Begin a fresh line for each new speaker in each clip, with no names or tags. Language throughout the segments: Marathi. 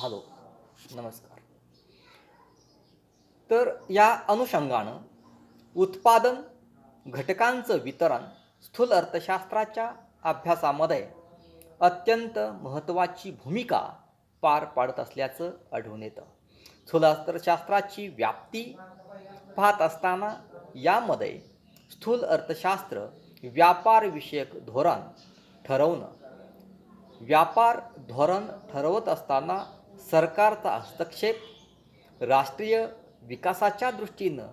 हॅलो, नमस्कार. तर या अनुषंगानं उत्पादन, घटकांचं वितरण स्थूल अर्थशास्त्राच्या अभ्यासामध्ये अत्यंत महत्त्वाची भूमिका पार पाडत असल्याचं आढळून येतं. स्थूल अर्थशास्त्राची व्याप्ती पाहत असताना यामध्ये स्थूल अर्थशास्त्र व्यापारविषयक धोरण ठरवणं, व्यापार धोरण ठरवत असताना सरकारचा हस्तक्षेप, राष्ट्रीय विकासाच्या दृष्टीनं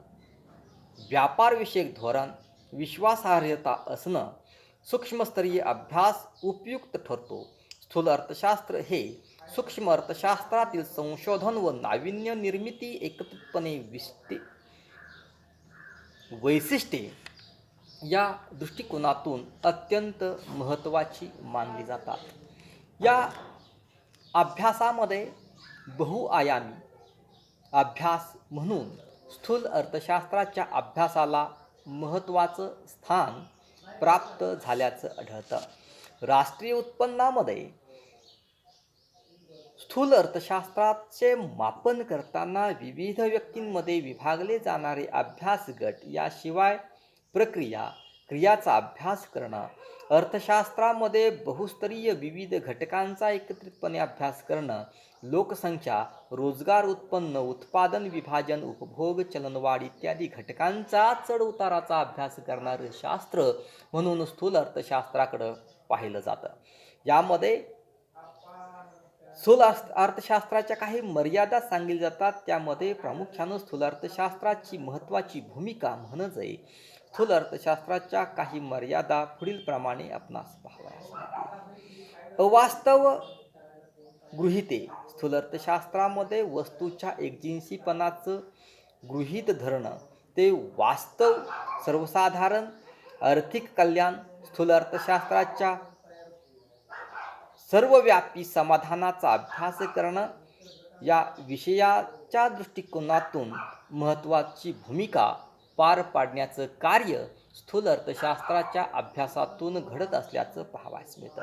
व्यापारविषयक धोरण विश्वासार्हता असणं, सूक्ष्मस्तरीय अभ्यास उपयुक्त ठरतो. स्थूल अर्थशास्त्र हे सूक्ष्म अर्थशास्त्रातील संशोधन व नाविन्य निर्मिती एकत्रितपणे वैशिष्ट्ये या दृष्टिकोनातून अत्यंत महत्त्वाची मानली जातात. या अभ्यासामध्ये बहुआयामी अभ्यास म्हणून स्थूल अर्थशास्त्राच्या अभ्यासाला महत्त्वाचं स्थान प्राप्त झाल्याचं आढळतं. राष्ट्रीय उत्पन्नामध्ये स्थूल अर्थशास्त्राचे मापन करताना विविध व्यक्तींमध्ये विभागले जाणारे अभ्यास गट, याशिवाय प्रक्रिया, क्रियाचा अभ्यास करणं, अर्थशास्त्रामध्ये बहुस्तरीय विविध घटकांचा एकत्रितपणे अभ्यास करणं, लोकसंख्या, रोजगार, उत्पन्न, उत्पादन, विभाजन, उपभोग, चलनवाढ इत्यादी घटकांचा चढउताराचा अभ्यास करणारं शास्त्र म्हणून स्थूल अर्थशास्त्राकडं पाहिलं जातं. यामध्ये स्थूल अर्थशास्त्राच्या काही मर्यादा सांगितल्या जातात. त्यामध्ये प्रामुख्यानं स्थूल अर्थशास्त्राची महत्त्वाची भूमिका म्हणजे स्थूल अर्थशास्त्राच्या काही मर्यादा पुढीलप्रमाणे आपणास पाहावयास मिळतील. अवास्तव गृहीते. स्थूल अर्थशास्त्रामध्ये वस्तूच्या एकजिन्सीपणाचं गृहीत धरणं ते वास्तव, सर्वसाधारण आर्थिक कल्याण, स्थूल अर्थशास्त्राच्या सर्वव्यापी समाधानाचा अभ्यास करणं या विषयाच्या दृष्टिकोनातून महत्त्वाची भूमिका पार पाडण्याचं कार्य स्थूल अर्थशास्त्राच्या अभ्यासातून घडत असल्याचं पाहावयास मिळतं.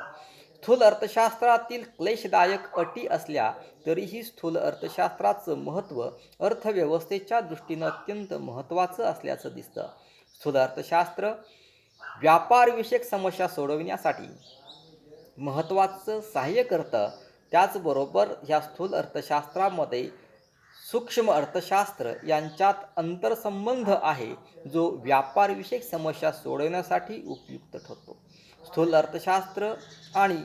स्थूल अर्थशास्त्रातील क्लेशदायक अटी असल्या तरीही स्थूल अर्थशास्त्राचं महत्त्व अर्थव्यवस्थेच्या दृष्टीनं अत्यंत महत्त्वाचं असल्याचं दिसतं. स्थूल अर्थशास्त्र व्यापारविषयक समस्या सोडविण्यासाठी महत्त्वाचं सहाय्य करतं. त्याचबरोबर ह्या स्थूल अर्थशास्त्रामध्ये सूक्ष्म अर्थशास्त्र यांच्यात आंतरसंबंध आहे, जो व्यापारविषयक समस्या सोडवण्यासाठी उपयुक्त ठरतो. स्थूल अर्थशास्त्र आणि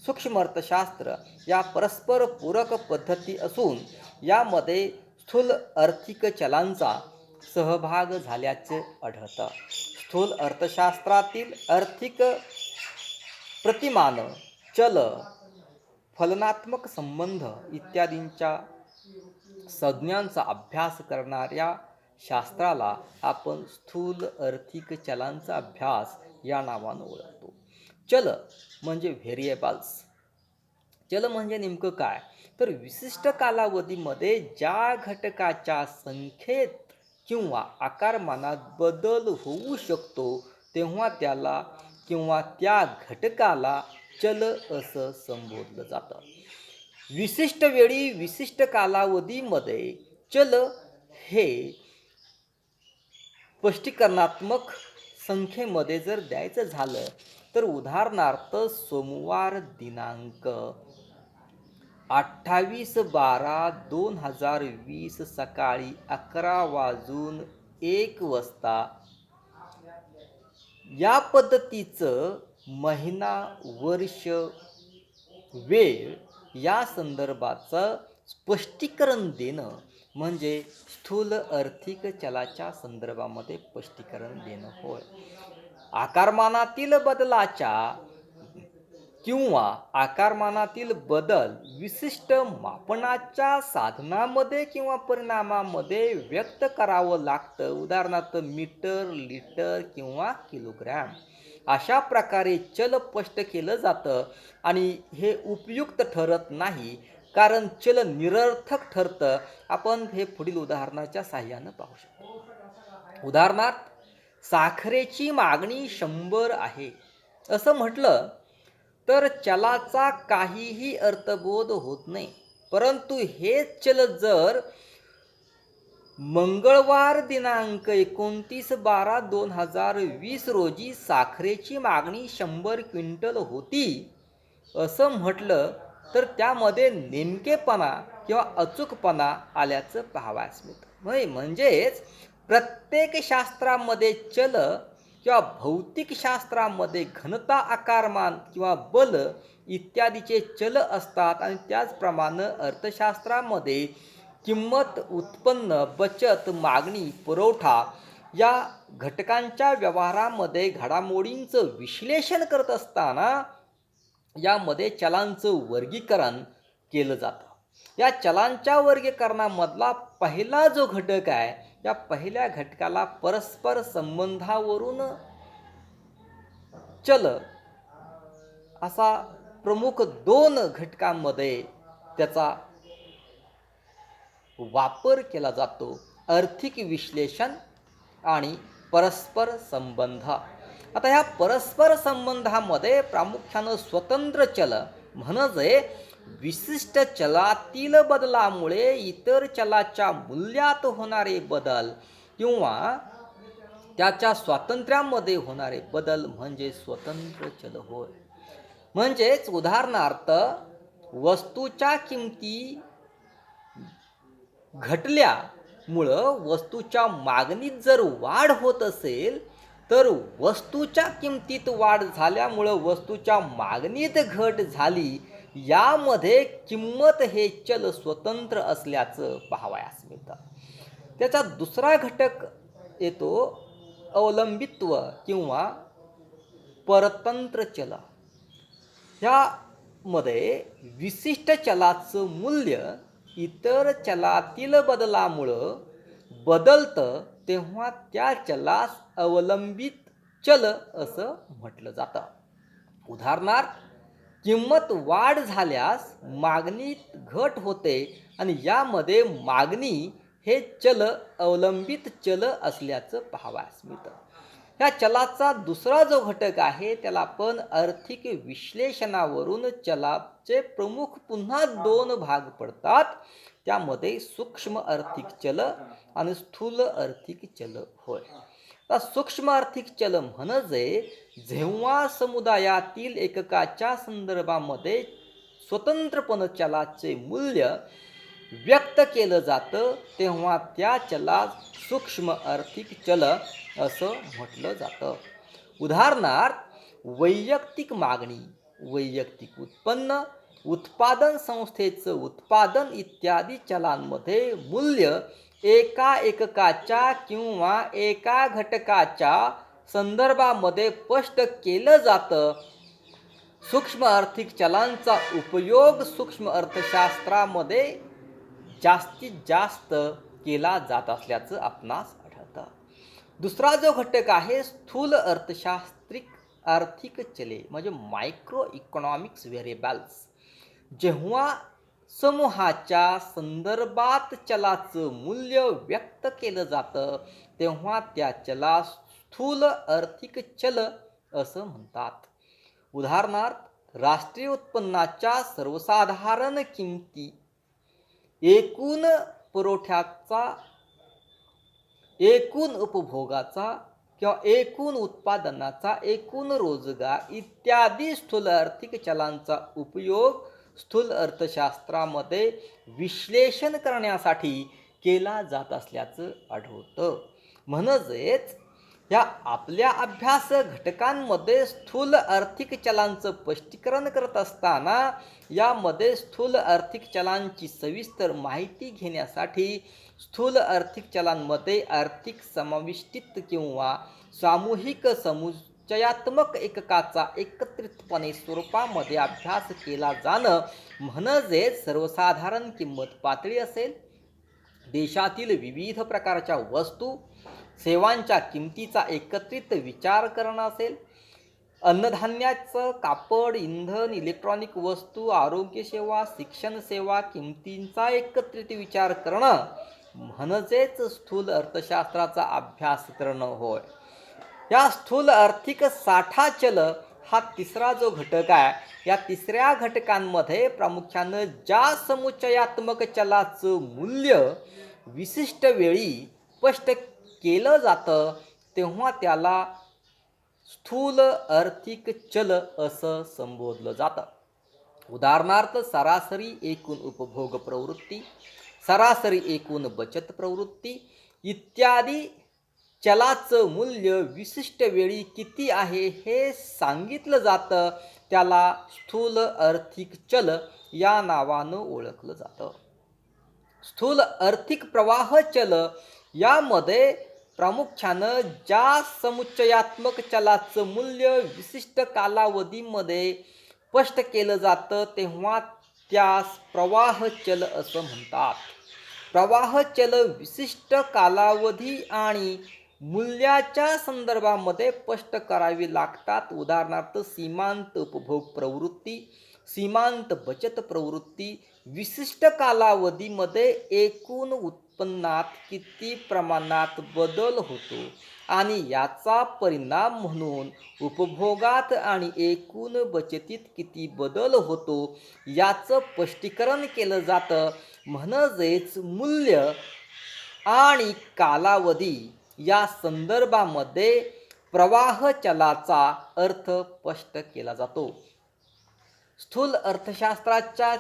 सूक्ष्म अर्थशास्त्र या परस्पर पूरक पद्धती असून यामध्ये स्थूल आर्थिक चलांचा सहभाग झाल्याचे आढळतं. स्थूल अर्थशास्त्रातील आर्थिक प्रतिमान, चल, फलनात्मक संबंध इत्यादींच्या संज्ञांचा अभ्यास करणाऱ्या शास्त्राला आपण स्थूल आर्थिक चलांचा अभ्यास या नावानं ओळखतो. चल म्हणजे व्हेरिएबल्स. चल म्हणजे नेमकं काय? तर विशिष्ट कालावधीमध्ये ज्या घटकाच्या संख्येत किंवा आकारमानात बदल होऊ शकतो तेव्हा त्याला किंवा त्या घटकाला चल असं संबोधलं जातं. विशिष्ट वेळी विशिष्ट कालावधीमध्ये चल हे स्पष्टीकरणात्मक संख्येमध्ये जर द्यायचं झालं तर उदाहरणार्थ सोमवार दिनांक 28/12/2020 सकाळी 11:01 या पद्धतीचं महिना, वर्ष, वेळ या संदर्भाचं स्पष्टीकरण देणं म्हणजे स्थूल आर्थिक चलाच्या संदर्भामध्ये स्पष्टीकरण देणं होय. आकारमानातील बदलाच्या किंवा आकारमानातील बदल विशिष्ट मापनाच्या साधनामध्ये किंवा परिणामामध्ये व्यक्त करावं लागतं. उदाहरणार्थ मीटर, लिटर किंवा किलोग्रॅम. अशा प्रकारे चल स्पष्ट केलं जातं आणि हे उपयुक्त ठरत नाही, कारण चल निरर्थक ठरतं. आपण हे पुढील उदाहरणाच्या साहाय्यानं पाहू शकतो. उदाहरणार्थ, साखरेची मागणी 100 आहे असं म्हटलं तर चलाचा काहीही अर्थबोध होत नाही. परंतु हेच चल जर मंगळवार दिनांक 29/12/2020 रोजी साखरेची मागणी 100 क्विंटल होती असं म्हटलं तर त्यामध्ये नेमकेपणा किंवा अचूकपणा आल्याचं पाहावयास मिळतं. म्हणजेच प्रत्येक शास्त्रामध्ये चल किंवा भौतिकशास्त्रामध्ये घनता, आकारमान किंवा बल इत्यादीचे चल असतात आणि त्याचप्रमाणे अर्थशास्त्रामध्ये किंमत, उत्पन्न, बचत, मागणी, पुरवठा या घटकांच्या व्यवहारामध्ये घडामोडींचं विश्लेषण करत असताना यामध्ये चलांचं वर्गीकरण केलं जातं. या चलांच्या वर्गीकरणामधला पहिला जो घटक आहे, या पहिल्या घटकाला परस्पर संबंधावरून चल असा प्रमुख 2 घटकांमध्ये त्याचा वापर केला जातो. आर्थिक विश्लेषण आणि परस्पर संबंध. आता ह्या परस्पर संबंधामध्ये प्रामुख्यानं स्वतंत्र चल म्हणजे विशिष्ट चलातील बदलामुळे इतर चलाच्या मूल्यात होणारे बदल किंवा त्याच्या स्वातंत्र्यामध्ये होणारे बदल म्हणजे स्वतंत्र चल होय. म्हणजेच उदाहरणार्थ वस्तूच्या किमती घटल्यामुळं वस्तूच्या मागणीत जर वाढ होत असेल तर वस्तूच्या किमतीत वाढ झाल्यामुळं वस्तूच्या मागणीत घट झाली. यामध्ये किंमत हे चल स्वतंत्र असल्याचं पाहावयास मिळतं. त्याचा दुसरा घटक येतो अवलंबित्व किंवा परतंत्र चल. ह्यामध्ये विशिष्ट चलाचं मूल्य इतर चलातील बदलामुळं बदलतं तेव्हा त्या चलास अवलंबित चल असं म्हटलं जातं. उदाहरणार्थ किंमत वाढ झाल्यास मागणीत घट होते आणि यामध्ये मागणी हे चल अवलंबित चल असल्याचं पाहावयास मिळतं. ह्या चलाचा दुसरा जो घटक आहे त्याला आपण आर्थिक विश्लेषणावरून चलाचे प्रमुख पुन्हा 2 भाग पडतात. त्यामध्ये सूक्ष्म आर्थिक चल आणि स्थूल आर्थिक चल होय. आता सूक्ष्म आर्थिक चल म्हणजे जेव्हा समुदायातील एककाच्या संदर्भामध्ये स्वतंत्रपणे चलाचे मूल्य व्यक्त केलं जातं तेव्हा त्या चलास सूक्ष्म आर्थिक चल असं म्हटलं जातं. उदाहरणार्थ वैयक्तिक मागणी, वैयक्तिक उत्पन्न, उत्पादन संस्थेचं उत्पादन इत्यादी चलांमध्ये मूल्य एका एककाच्या किंवा एका घटकाच्या संदर्भामध्ये स्पष्ट केलं जातं. सूक्ष्म आर्थिक चलांचा उपयोग सूक्ष्म अर्थशास्त्रामध्ये जास्तीत जास्त केला जात असल्याचं आपणास आढळतं. दुसरा जो घटक आहे स्थूल अर्थशास्त्रिक आर्थिक चले म्हणजे मायक्रो इकॉनॉमिक्स व्हेरिएबल्स. जेव्हा समूहाच्या संदर्भात चलाचं मूल्य व्यक्त केलं जातं तेव्हा त्या चलास स्थूल आर्थिक चल असं म्हणतात. उदाहरणार्थ राष्ट्रीय उत्पन्नाच्या सर्वसाधारण किमती, एकूण पुरवठ्याचा, एकूण उपभोगाचा किंवा एकूण उत्पादनाचा, एकूण रोजगार इत्यादी स्थूल आर्थिक चलांचा उपयोग स्थूल अर्थशास्त्रामध्ये विश्लेषण करण्यासाठी केला जात असल्याचं आढळतं. म्हणजेच या आपल्या अभ्यास घटकांमध्ये स्थूल आर्थिक चलांचं स्पष्टीकरण करत असताना यामध्ये स्थूल आर्थिक चलांची सविस्तर माहिती घेण्यासाठी स्थूल आर्थिक चलांमध्ये आर्थिक समाविष्टित किंवा सामूहिक समुच्चयात्मक एककाचा एकत्रितपणे स्वरूपामध्ये अभ्यास केला जाणं म्हणजे सर्वसाधारण किंमत पातळी असेल, देशातील विविध प्रकारच्या वस्तू सेवांच्या किमतीचा एकत्रित विचार करणं असेल, अन्नधान्याचं, कापड, इंधन, इलेक्ट्रॉनिक वस्तू, आरोग्य सेवा, शिक्षण सेवा किमतींचा एकत्रित विचार करणं म्हणजेच स्थूल अर्थशास्त्राचा अभ्यास करणं होय. या स्थूल आर्थिक साठा चल हा तिसरा जो घटक आहे, या तिसऱ्या घटकांमध्ये प्रामुख्यानं ज्या समुच्चयात्मक चलाचं मूल्य विशिष्ट वेळी स्पष्ट केलं जातं तेव्हा त्याला स्थूल आर्थिक चल असं संबोधलं जातं. उदाहरणार्थ सरासरी एकूण उपभोग प्रवृत्ती, सरासरी एकूण बचत प्रवृत्ती इत्यादी चलाचं मूल्य विशिष्ट वेळी किती आहे हे सांगितलं जातं, त्याला स्थूल आर्थिक चल या नावानं ओळखलं जातं. स्थूल आर्थिक प्रवाह चल यामध्ये प्रामुख्यानं ज्या समुच्चयात्मक चलाचं मूल्य विशिष्ट कालावधीमध्ये स्पष्ट केलं जातं तेव्हा त्यास प्रवाह चल असं म्हणतात. प्रवाह चल विशिष्ट कालावधी आणि मूल्याच्या संदर्भामध्ये स्पष्ट करावी लागतात. उदाहरणार्थ सीमांत उपभोग प्रवृत्ती, सीमांत बचत प्रवृत्ती विशिष्ट कालावधीमध्ये एकूण उत्पन्नात किती प्रमाणात बदल होतो आणि याचा परिणाम म्हणून उपभोगात आणि एकूण बचतीत किती बदल होतो याचं स्पष्टीकरण केलं जातं. म्हणजेच मूल्य आणि कालावधी या संदर्भामध्ये प्रवाह चलाचा अर्थ स्पष्ट केला जातो. स्थूल अर्थशास्त्राच्या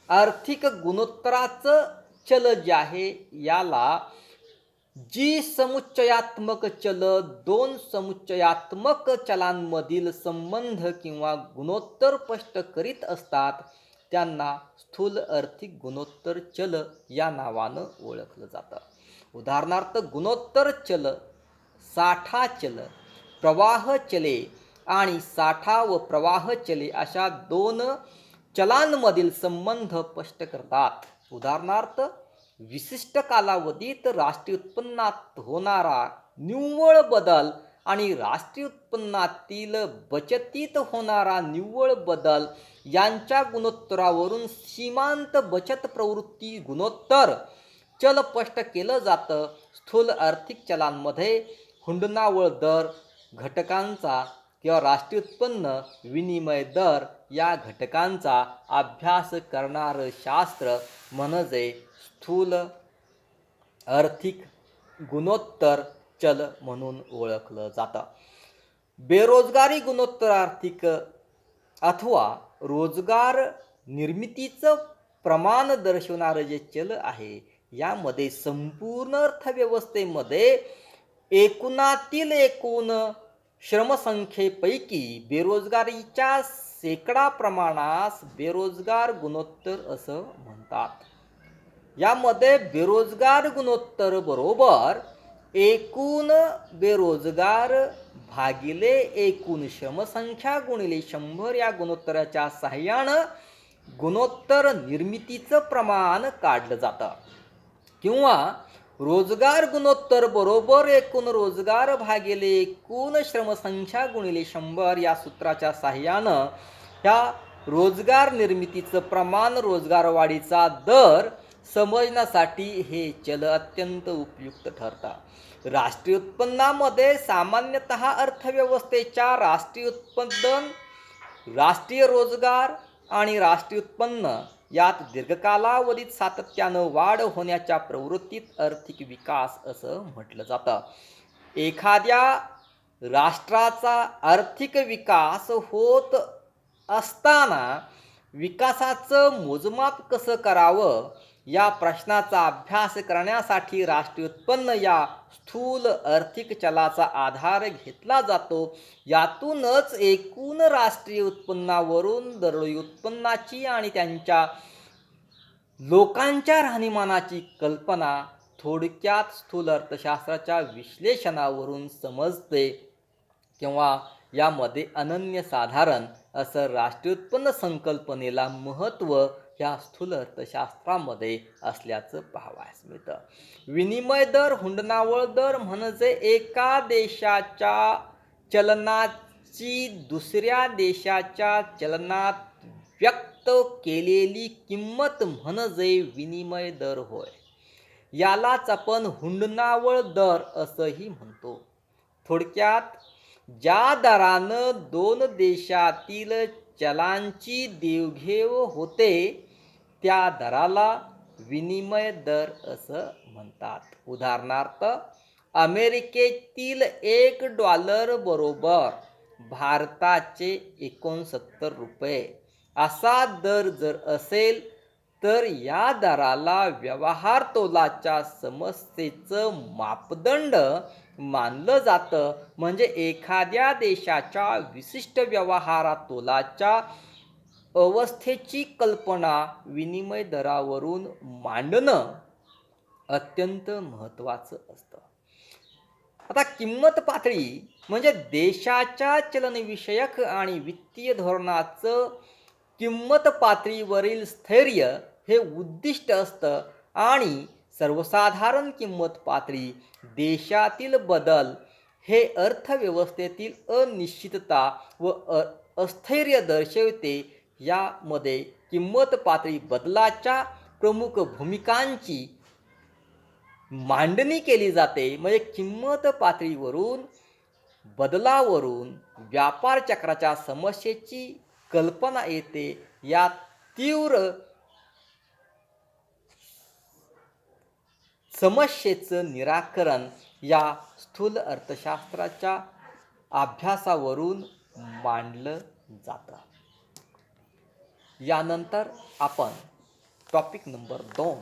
आर्थिक गुणोत्तराचं चल जे आहे याला जी समुच्चयात्मक चल दोन समुच्चयात्मक चलांमधील संबंध किंवा गुणोत्तर स्पष्ट करीत असतात त्यांना स्थूल आर्थिक गुणोत्तर चल या नावानं ओळखलं जातं. उदाहरणार्थ गुणोत्तर चल, साठा चल, प्रवाह चले आणि साठा व प्रवाह चले अशा दोन चलांमधील संबंध स्पष्ट करतात. उदाहरणार्थ विशिष्ट कालावधीत राष्ट्रीय उत्पन्नात होणारा निव्वळ बदल आणि राष्ट्रीय उत्पन्नातील बचतीत होणारा निव्वळ बदल यांच्या गुणोत्तरावरून सीमांत बचत प्रवृत्ती गुणोत्तर चल स्पष्ट केलं जातं. स्थूल आर्थिक चलांमध्ये हुंडनावळ दर घटकांचा किंवा राष्ट्रीय उत्पन्न विनिमय दर या घटकांचा अभ्यास करणारं शास्त्र म्हणजे स्थूल आर्थिक गुणोत्तर चल म्हणून ओळखलं जातं. बेरोजगारी गुणोत्तर आर्थिक अथवा रोजगार निर्मितीचं प्रमाण दर्शवणारं जे चल आहे यामध्ये संपूर्ण अर्थव्यवस्थेमध्ये एकूणातील एकूण श्रमसंख्येपैकी बेरोजगारीच्या शेकडा प्रमाणास बेरोजगार गुणोत्तर असं म्हणतात. यामध्ये बेरोजगार गुणोत्तर बरोबर एकूण बेरोजगार भागिले एकूण श्रमसंख्या गुणिले 100 या गुणोत्तराच्या साहाय्यानं गुणोत्तर निर्मितीचं प्रमाण काढलं जातं. किंवा रोजगार गुणोत्तर बरोबर एकूण रोजगार भागिले एकूण श्रमसंख्या गुणिले 100 या सूत्राच्या साहाय्यानं ह्या रोजगार निर्मितीचं प्रमाण, रोजगार वाढीचा दर समजण्यासाठी हे चल अत्यंत उपयुक्त ठरतात. राष्ट्रीय उत्पन्नामध्ये सामान्यतः अर्थव्यवस्थेच्या राष्ट्रीय उत्पादन, राष्ट्रीय रोजगार आणि राष्ट्रीय उत्पन्न यात दीर्घकालावधीत सातत्यानं वाढ होण्याच्या प्रवृत्तीत आर्थिक विकास असं म्हटलं जातं. एखाद्या राष्ट्राचा आर्थिक विकास होत असताना विकासाचं मोजमाप कसं करावं या प्रश्नाचा अभ्यास करण्यासाठी राष्ट्रीय उत्पन्न या स्थूल आर्थिक चलाचा आधार घेतला जातो. यातूनच एकूण राष्ट्रीय उत्पन्नावरून दरडोई उत्पन्नाची आणि त्यांच्या लोकांच्या राहणीमानाची कल्पना थोडक्यात स्थूल अर्थशास्त्राच्या विश्लेषणावरून समजते. किंवा यामध्ये अनन्यसाधारण असं राष्ट्रीय उत्पन्न संकल्पनेला महत्त्व ह्या स्थूल अर्थशास्त्रामध्ये असल्याचं पाहावयास मिळतं. विनिमय दर, हुंडनावळ दर म्हणजे एका देशाच्या चलनाची दुसऱ्या देशाच्या चलनात व्यक्त केलेली किंमत म्हणजे विनिमय दर होय. यालाच आपण हुंडनावळ दर असंही म्हणतो. थोडक्यात ज्या दरानं दोन देशातील चलांची देवघेव होते त्या दराला विनिमय दर असं म्हणतात. उदाहरणार्थ, अमेरिकेतील $1 बरोबर भारताचे 69 रुपये असा दर जर असेल तर या दराला व्यवहार तोलाच्या समस्येचं मापदंड मानलं जातं. म्हणजे एखाद्या देशाच्या विशिष्ट व्यवहार तोलाच्या अवस्थेची कल्पना विनिमय दरावरून मांडणं अत्यंत महत्त्वाचं असतं. आता किंमत पातळी म्हणजे देशाच्या चलनविषयक आणि वित्तीय धोरणाचं किंमत पातळीवरील स्थैर्य हे उद्दिष्ट असतं आणि सर्वसाधारण किंमत पातळी देशातील बदल हे अर्थव्यवस्थेतील अनिश्चितता व अस्थैर्य दर्शवते. यामध्ये किंमत पातळी बदलाच्या प्रमुख भूमिकांची मांडणी केली जाते. म्हणजे किंमत पातळीवरून बदलावरून व्यापार चक्राच्या समस्येची कल्पना येते. या तीव्र समस्येचं निराकरण या स्थूल अर्थशास्त्राच्या अभ्यासावरून मांडलं जातं. यानंतर आपण टॉपिक नंबर 2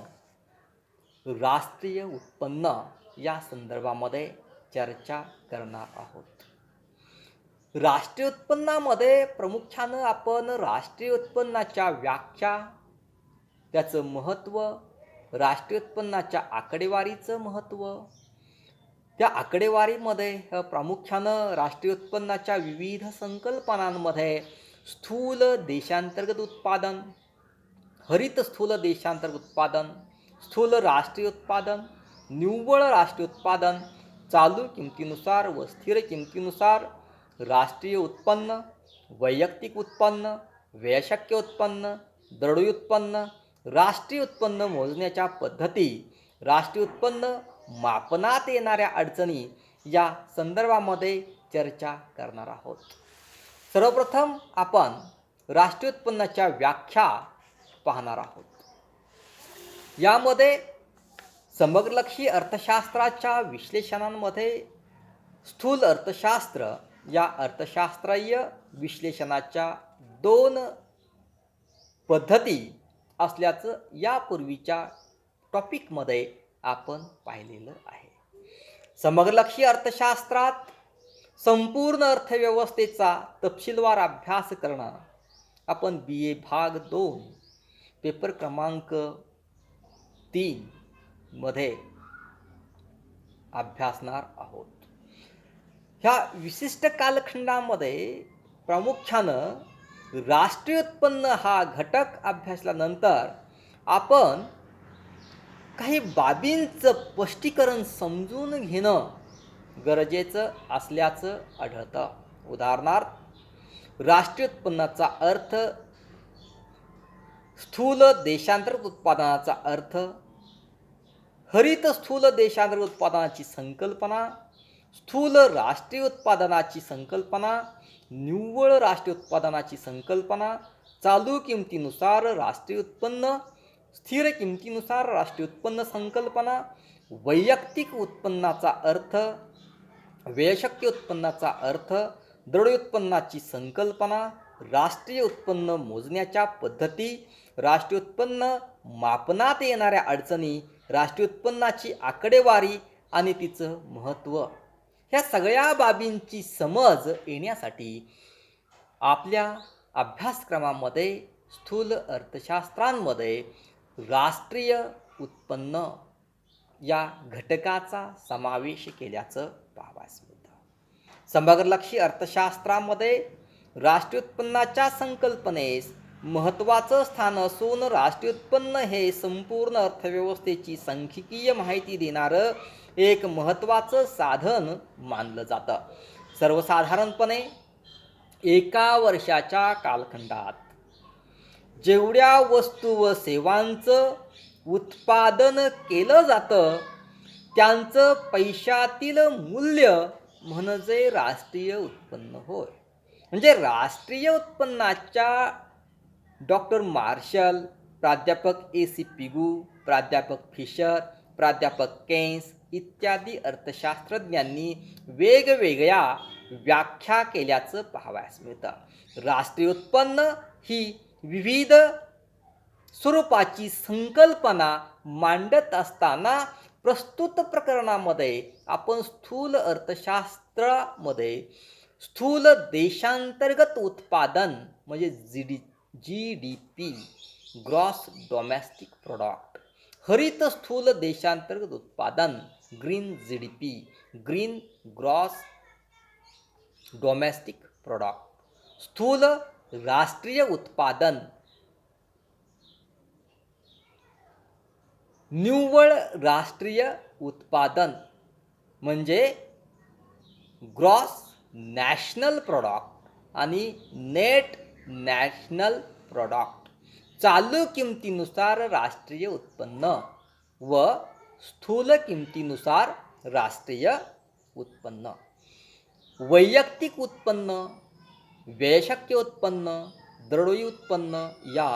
राष्ट्रीय उत्पन्न या संदर्भामध्ये चर्चा करणार आहोत. राष्ट्रीय उत्पन्नामध्ये प्रामुख्यानं आपण राष्ट्रीय उत्पन्नाच्या व्याख्या, त्याचं महत्त्व, राष्ट्रीय उत्पन्नाच्या आकडेवारीचं महत्त्व, त्या आकडेवारीमध्ये प्रामुख्यानं राष्ट्रीय उत्पन्नाच्या विविध संकल्पनांमध्ये स्थूल देशांतर्गत उत्पादन, हरित स्थूल देशांतर्गत उत्पादन, स्थूल राष्ट्रीय उत्पादन, निव्वळ राष्ट्रीय उत्पादन, चालू किमतीनुसार व स्थिर किमतीनुसार राष्ट्रीय उत्पन्न, वैयक्तिक उत्पन्न, व्ययशक्य उत्पन्न, दरडोई उत्पन्न, राष्ट्रीय उत्पन्न मोजण्याच्या पद्धती, राष्ट्रीय उत्पन्न मापनात येणाऱ्या अडचणी या संदर्भामध्ये चर्चा करणार आहोत. सर्वप्रथम आपण राष्ट्रीय उत्पन्नाच्या व्याख्या पाहणार आहोत. यामध्ये समग्रलक्षी अर्थशास्त्राच्या विश्लेषणांमध्ये स्थूल अर्थशास्त्र या अर्थशास्त्रीय विश्लेषणाच्या 2 पद्धती असल्याचं यापूर्वीच्या टॉपिकमध्ये आपण पाहिलेलं आहे. समग्रलक्षी अर्थशास्त्रात संपूर्ण अर्थव्यवस्थेचा तपशीलवार अभ्यास करणं आपण BA भाग 2 पेपर क्रमांक 3 मध्ये अभ्यासणार आहोत. ह्या विशिष्ट कालखंडामध्ये प्रामुख्यानं राष्ट्रीय उत्पन्न हा घटक अभ्यासल्यानंतर आपण काही बाबींचं स्पष्टीकरण समजून घेणं गरजेचं असल्याचं आढळतं. उदाहरणार्थ, राष्ट्रीय उत्पन्नाचा अर्थ, स्थूल देशांतर्गत उत्पादनाचा अर्थ, हरित स्थूल देशांतर्गत उत्पादनाची संकल्पना, स्थूल राष्ट्रीय उत्पादनाची संकल्पना, निव्वळ राष्ट्रीय उत्पादनाची संकल्पना, चालू किमतीनुसार राष्ट्रीय उत्पन्न, स्थिर किमतीनुसार राष्ट्रीय उत्पन्न संकल्पना, वैयक्तिक उत्पन्नाचा अर्थ, व्ययशक्य उत्पन्नाचा अर्थ, दरडोई उत्पन्नाची संकल्पना, राष्ट्रीय उत्पन्न मोजण्याच्या पद्धती, राष्ट्रीय उत्पन्न मापनात येणाऱ्या अडचणी, राष्ट्रीय उत्पन्नाची आकडेवारी आणि तिचं महत्त्व. ह्या सगळ्या बाबींची समज येण्यासाठी आपल्या अभ्यासक्रमामध्ये स्थूल अर्थशास्त्रांमध्ये राष्ट्रीय उत्पन्न या घटकाचा समावेश केल्याचं पाहावयास मिळतं. समग्रलक्षी अर्थशास्त्रामध्ये राष्ट्रीय उत्पन्नाच्या संकल्पनेस महत्त्वाचं स्थान असून राष्ट्रीय उत्पन्न हे संपूर्ण अर्थव्यवस्थेची सांख्यिकीय माहिती देणारं एक महत्त्वाचं साधन मानलं जातं. सर्वसाधारणपणे एका वर्षाच्या कालखंडात जेवढ्या वस्तू व सेवांचं उत्पादन केलं जातं त्यांचं पैशातील मूल्य म्हणजे राष्ट्रीय उत्पन्न होय. म्हणजे राष्ट्रीय उत्पन्नाच्या डॉक्टर मार्शल, प्राध्यापक ए.सी. पिगू, प्राध्यापक फिशर, प्राध्यापक केन्स इत्यादी अर्थशास्त्रज्ञांनी वेगवेगळ्या व्याख्या केल्याचं पाहावयास मिळतं. राष्ट्रीय उत्पन्न ही विविध स्वरूपाची संकल्पना मांडत असताना प्रस्तुत प्रकरणामध्ये आपण स्थूल अर्थशास्त्रामध्ये स्थूल देशांतर्गत उत्पादन म्हणजे GDP, ग्रॉस डोमेस्टिक प्रोडक्ट, हरित स्थूल देशांतर्गत उत्पादन green GDP, green gross domestic product, स्थूल राष्ट्रीय उत्पादन, निव्वळ राष्ट्रीय उत्पादन म्हणजे ग्रॉस नॅशनल प्रोडक्ट आणि नेट नॅशनल प्रोडक्ट, चालू किमतीनुसार राष्ट्रीय उत्पन्न व स्थूल किमतीनुसार राष्ट्रीय उत्पन्न. वैयक्तिक उत्पन्न, व्ययशक्य उत्पन्न, दरडोई उत्पन्न या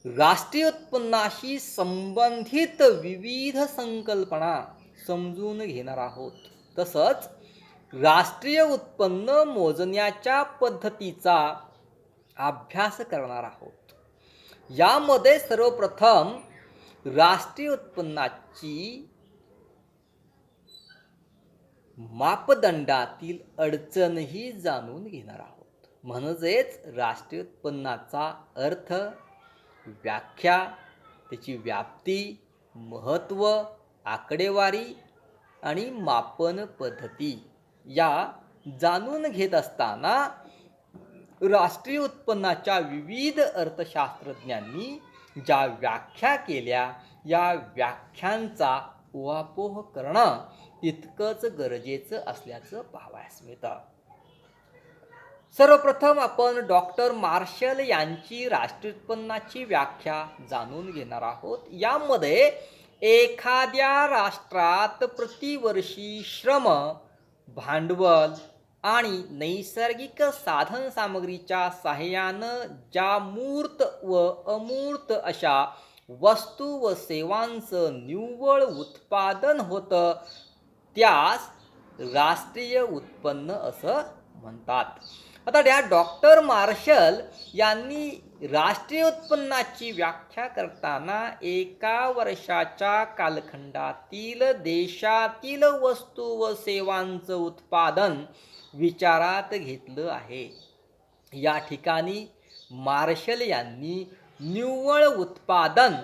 राष्ट्रीय उत्पन्नाशी संबंधित विविध संकल्पना समजून घेणार आहोत. तसंच राष्ट्रीय उत्पन्न मोजण्याच्या पद्धतीचा अभ्यास करणार आहोत. यामध्ये सर्वप्रथम राष्ट्रीय उत्पन्नाची मापदंडातील अडचणही जाणून घेणार आहोत. म्हणजेच राष्ट्रीय उत्पन्नाचा अर्थ, व्याख्या, त्याची व्याप्ती, महत्त्व, आकडेवारी आणि मापन पद्धती या जाणून घेत असताना राष्ट्रीय उत्पन्नाच्या विविध अर्थशास्त्रज्ञांनी ज्या व्याख्या केल्या या व्याख्यांचा उहापोह करणं तितकंच गरजेचं असल्याचं पाहावयास मिळतं. सर्वप्रथम आपण डॉक्टर मार्शल यांची राष्ट्रीय उत्पन्नाची व्याख्या जाणून घेणार आहोत. यामध्ये एखाद्या राष्ट्रात प्रतिवर्षी श्रम, भांडवल आणि नैसर्गिक साधन सामग्रीच्या सहाय्यानं ज्या मूर्त व अमूर्त अशा वस्तू व सेवांचं निव्वळ उत्पादन होतं त्यास राष्ट्रीय उत्पन्न असं म्हणतात. आता या डॉक्टर मार्शल यांनी राष्ट्रीय उत्पन्नाची व्याख्या करताना एका वर्षाच्या कालखंडातील देशातील वस्तू व सेवांचं उत्पादन विचारात घेतलं आहे. या ठिकाणी मार्शल यांनी निव्वळ उत्पादन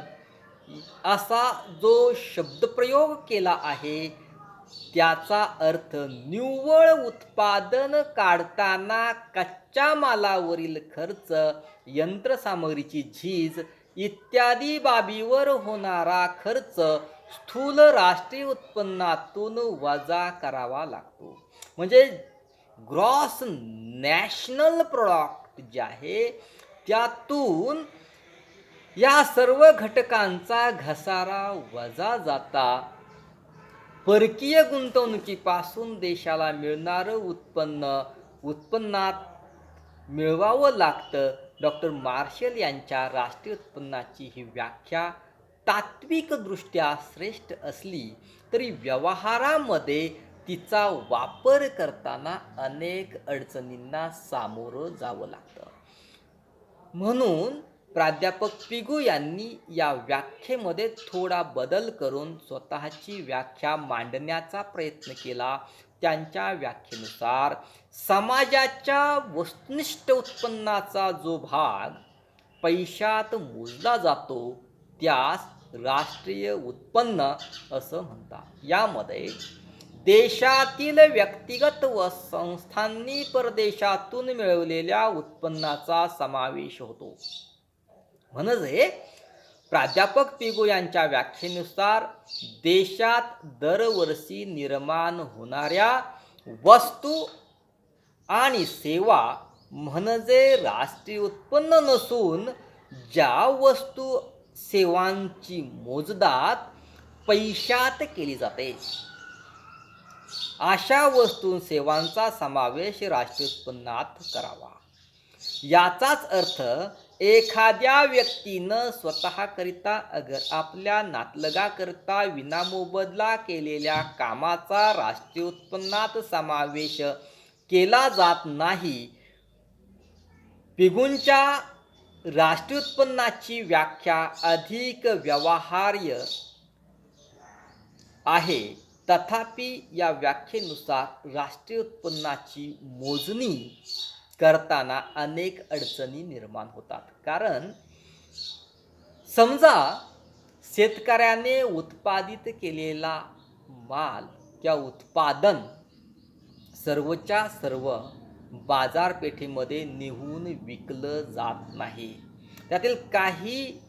असा जो शब्दप्रयोग केला आहे त्याचा अर्थ निव्वळ उत्पादन काढताना कच्च्या मालावरील खर्च, यंत्रसामग्रीची झीज इत्यादी बाबीवर होणारा खर्च स्थूल राष्ट्रीय उत्पन्नातून वजा करावा लागतो. म्हणजे ग्रॉस नॅशनल प्रोडक्ट जे आहे त्यातून या सर्व घटकांचा घसारा वजा जाता परकीय गुंतवणुकीपासून देशाला मिळणारं उत्पन्नात मिळवावं लागतं. डॉक्टर मार्शल यांच्या राष्ट्रीय उत्पन्नाची ही व्याख्या तात्विकदृष्ट्या श्रेष्ठ असली तरी व्यवहारामध्ये तिचा वापर करताना अनेक अडचणींना सामोरं जावं लागतं. म्हणून प्राध्यापक पिगू यांनी या व्याख्येमध्ये थोडा बदल करून स्वतःची व्याख्या मांडण्याचा प्रयत्न केला. त्यांच्या व्याख्येनुसार समाजाच्या वस्तुनिष्ठ उत्पन्नाचा जो भाग पैशात मोजला जातो त्यास राष्ट्रीय उत्पन्न असं म्हणतात. यामध्ये देशातील व्यक्तिगत व संस्थांनी परदेशातून मिळवलेल्या उत्पन्नाचा समावेश होतो. म्हणजे प्राध्यापक पिगू यांच्या व्याख्येनुसार देशात दरवर्षी निर्माण होणाऱ्या वस्तू आणि सेवा म्हणजे राष्ट्रीय उत्पन्न नसून ज्या वस्तू सेवांची मोजदाद पैशात केली जाते अशा वस्तू सेवांचा समावेश राष्ट्रीय उत्पन्नात करावा. याचाच अर्थ एखाद्या व्यक्तीनं स्वतःकरिता अगर आपल्या नातलगाकरिता विनामोबदला केलेल्या कामाचा राष्ट्रीय उत्पन्नात समावेश केला जात नाही. पिगूंच्या राष्ट्रीय उत्पन्नाची व्याख्या अधिक व्यवहार्य आहे. तथापि या व्याख्येनुसार राष्ट्रीय उत्पन्नाची मोजणी करताना अनेक अडचणी निर्माण होतात. कारण समजा शेतकऱ्याने उत्पादित केलेला माल किंवा उत्पादन सर्वच्या सर्व बाजारपेठेमध्ये नेऊन विकलं जात नाही. त्यातील काही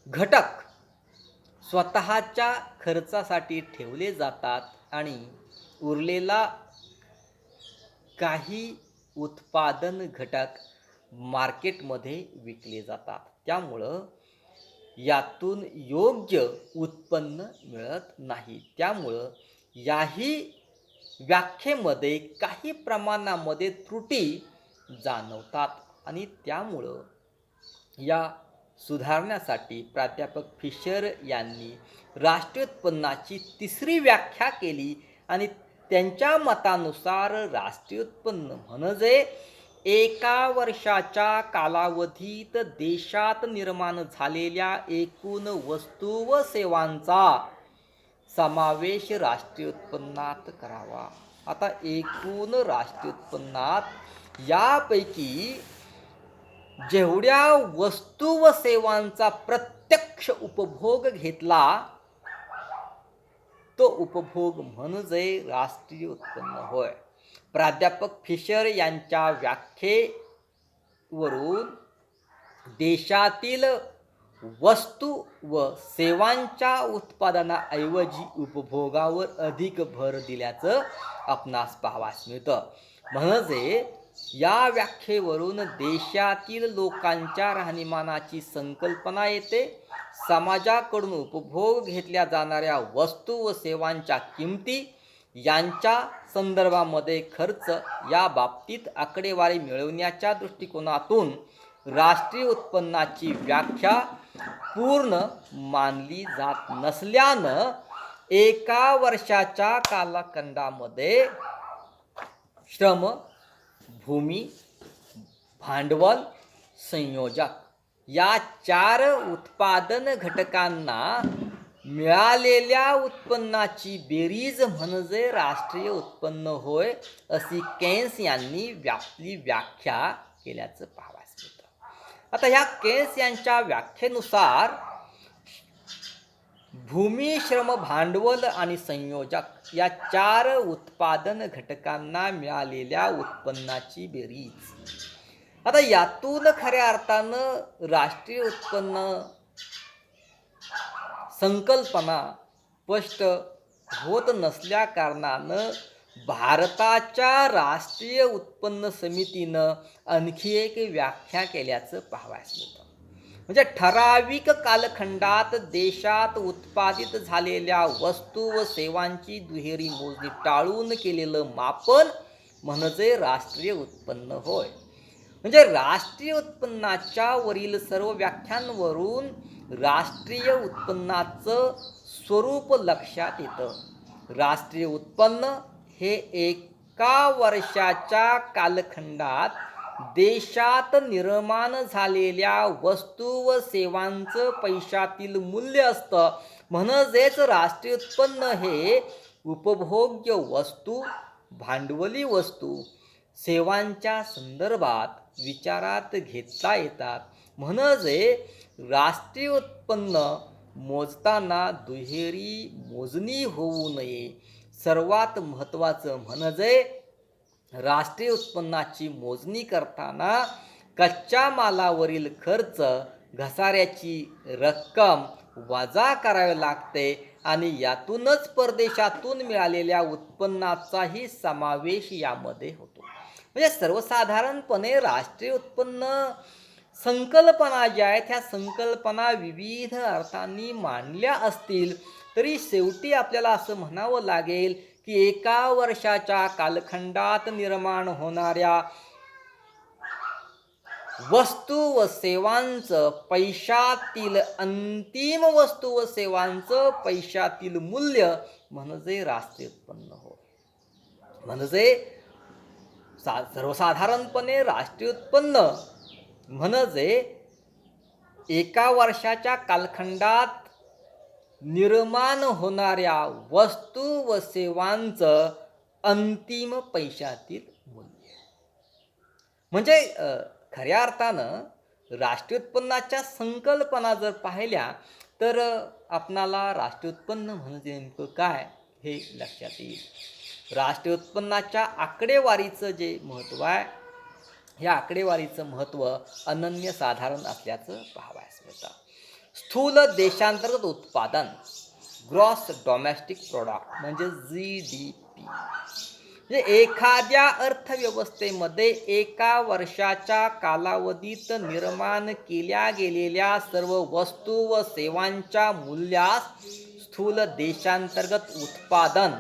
घटक स्वतःच्या खर्चासाठी ठेवले जातात आणि उरलेला काही उत्पादन घटक मार्केटमध्ये विकले जातात. त्यामुळं यातून योग्य उत्पन्न मिळत नाही. त्यामुळं याही व्याख्येमध्ये काही प्रमाणामध्ये त्रुटी जाणवतात आणि त्यामुळं या सुधारण्यासाठी प्राध्यापक फिशर यांनी राष्ट्रीय उत्पन्नाची तिसरी व्याख्या केली आणि त्यांच्या मतानुसार राष्ट्रीय उत्पन्न म्हणजे एका वर्षाच्या कालावधीत देशात निर्माण झालेल्या एकूण वस्तू व सेवांचा समावेश राष्ट्रीय उत्पन्नात करावा. आता एकूण राष्ट्रीय उत्पन्नात यापैकी जेवढ्या वस्तू व सेवांचा प्रत्यक्ष उपभोग घेतला तो उपभोग म्हणजे राष्ट्रीय उत्पन्न होय. प्राध्यापक फिशर यांच्या व्याख्येवरून देशातील वस्तू व सेवांच्या उत्पादनाऐवजी उपभोगावर अधिक भर दिल्याचं आपणास पाहावयास मिळतं. म्हणजे या व्याख्येवरून देशातील लोकांच्या राहणीमानाची संकल्पना येते. समाजाकडून उपभोग घेतल्या जाणाऱ्या वस्तू व सेवांच्या किमती यांच्या संदर्भामध्ये खर्च या बाबतीत आकडेवारी मिळवण्याच्या दृष्टिकोनातून राष्ट्रीय उत्पन्नाची व्याख्या पूर्ण मानली जात नसल्यानं एका वर्षाच्या कालखंडामध्ये श्रम, भूमी, भांडवल, संयोजक या 4 उत्पादन घटकांना मिळालेल्या उत्पन्नाची बेरीज म्हणजे राष्ट्रीय उत्पन्न होय, अशी केन्स यांनी आपली व्याख्या केल्याचं पाहावयास मिळतं. आता ह्या केन्स यांच्या व्याख्येनुसार भूमी, श्रम, भांडवल आणि संयोजक या 4 उत्पादन घटकांना मिळालेल्या उत्पन्नाची बेरीज. आता यातून खऱ्या अर्थानं राष्ट्रीय उत्पन्न संकल्पना स्पष्ट होत नसल्या कारणानं भारताच्या राष्ट्रीय उत्पन्न समितीनं आणखी एक व्याख्या केल्याचं पाहावयास मिळतं. म्हणजे ठराविक कालखंडात देशात उत्पादित झालेल्या वस्तू व सेवांची दुहेरी मोजणी टाळून केलेलं मापन म्हणजे राष्ट्रीय उत्पन्न होय. म्हणजे राष्ट्रीय उत्पन्नाच्या वरील सर्व व्याख्यांवरून राष्ट्रीय उत्पन्नाचं स्वरूप लक्षात येतं. राष्ट्रीय उत्पन्न हे एका वर्षाच्या कालखंडात देशात निर्माण झालेल्या वस्तू व सेवांचं पैशातील मूल्य असतं. म्हणजेच राष्ट्रीय उत्पन्न हे उपभोग्य वस्तू, भांडवली वस्तू, सेवांच्या संदर्भात विचारात घेता येतात. म्हणजे राष्ट्रीय उत्पन्न मोजताना दुहेरी मोजणी होऊ नये. सर्वात महत्त्वाचं म्हणजे राष्ट्रीय उत्पन्नाची मोजणी करताना कच्च्या मालावरील खर्च, घसाऱ्याची रक्कम वजा करावी लागते आणि यातूनच परदेशातून मिळालेल्या उत्पन्नाचाही समावेश यामध्ये होतो. म्हणजे सर्वसाधारणपणे राष्ट्रीय उत्पन्न संकल्पना ज्या आहेत ह्या संकल्पना विविध अर्थांनी मांडल्या असतील तरी शेवटी आपल्याला असं म्हणावं लागेल की एका वर्षाच्या कालखंडात निर्माण होणाऱ्या वस्तू व सेवांचं पैशातील अंतिम वस्तू व सेवांचं पैशातील मूल्य म्हणजे राष्ट्रीय उत्पन्न होय. म्हणजे सर्वसाधारणपणे राष्ट्रीय उत्पन्न म्हणजे एका वर्षाच्या कालखंडात निर्माण होणाऱ्या वस्तू व सेवांचं अंतिम पैशातील मूल्य. म्हणजे खऱ्या अर्थानं राष्ट्रीय उत्पन्नाच्या संकल्पना जर पाहिल्या तर आपणाला राष्ट्रीय उत्पन्न म्हणजे नेमकं काय हे लक्षात येईल. राष्ट्रीय उत्पन्नाच्या आकडेवारीचं जे महत्त्व आहे, ह्या आकडेवारीचं महत्त्व अनन्यसाधारण असल्याचं पाहावयास मिळतं. स्थूल देशांतर्गत उत्पादन, ग्रॉस डोमेस्टिक प्रॉडक्ट म्हणजे GDP, म्हणजे एखाद्या अर्थव्यवस्थेमध्ये एका वर्षाच्या कालावधीत निर्माण केल्या गेलेल्या सर्व वस्तू व सेवांच्या मूल्यास स्थूल देशांतर्गत उत्पादन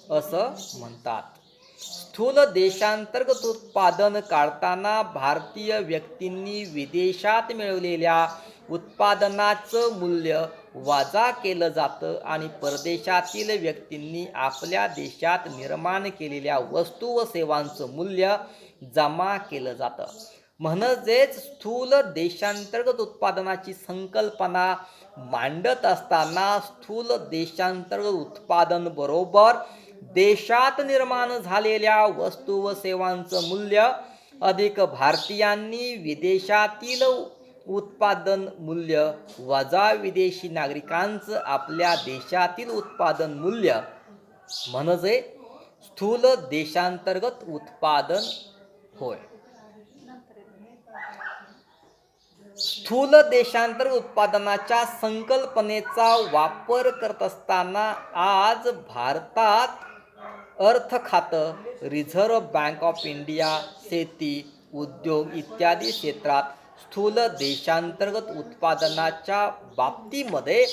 असं म्हणतात. स्थूल देशांतर्गत उत्पादन काढताना भारतीय व्यक्तींनी विदेशात मिळवलेल्या उत्पादनाचं मूल्य वजा केलं जातं आणि परदेशातील व्यक्तींनी आपल्या देशात निर्माण केलेल्या वस्तू व सेवांचं मूल्य जमा केलं जातं. म्हणजेच स्थूल देशांतर्गत उत्पादनाची संकल्पना मांडत असताना स्थूल देशांतर्गत उत्पादन बरोबर देशात निर्माण झालेल्या वस्तू व सेवांचं मूल्य अधिक भारतीयांनी विदेशातील उत्पादन मूल्य वजा विदेशी नागरिकांचं आपल्या देशातील उत्पादन मूल्य म्हणजे स्थूल देशांतर्गत उत्पादन होय. स्थूल देशांतर्गत उत्पादनाच्या संकल्पनेचा वापर करत असताना आज भारतात अर्थ खातं, रिझर्व्ह बँक ऑफ इंडिया, शेती, उद्योग इत्यादी क्षेत्रात स्थूल देशांतर्गत उत्पादनाच्या बाबतीमध्ये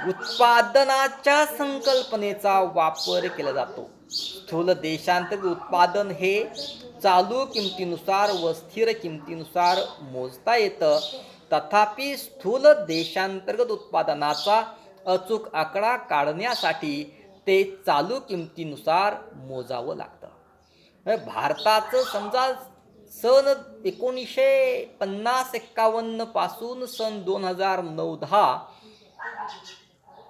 उत्पादनाच्या संकल्पनेचा वापर केला जातो. स्थूल देशांतर्गत उत्पादन हे चालू किमतीनुसार व स्थिर किमतीनुसार मोजता येतं. तथापि स्थूल देशांतर्गत उत्पादनाचा अचूक आकडा काढण्यासाठी ते चालू किमतीनुसार मोजावं लागतं. भारताचं समजा सन 1950-51 पासून सन 2009-10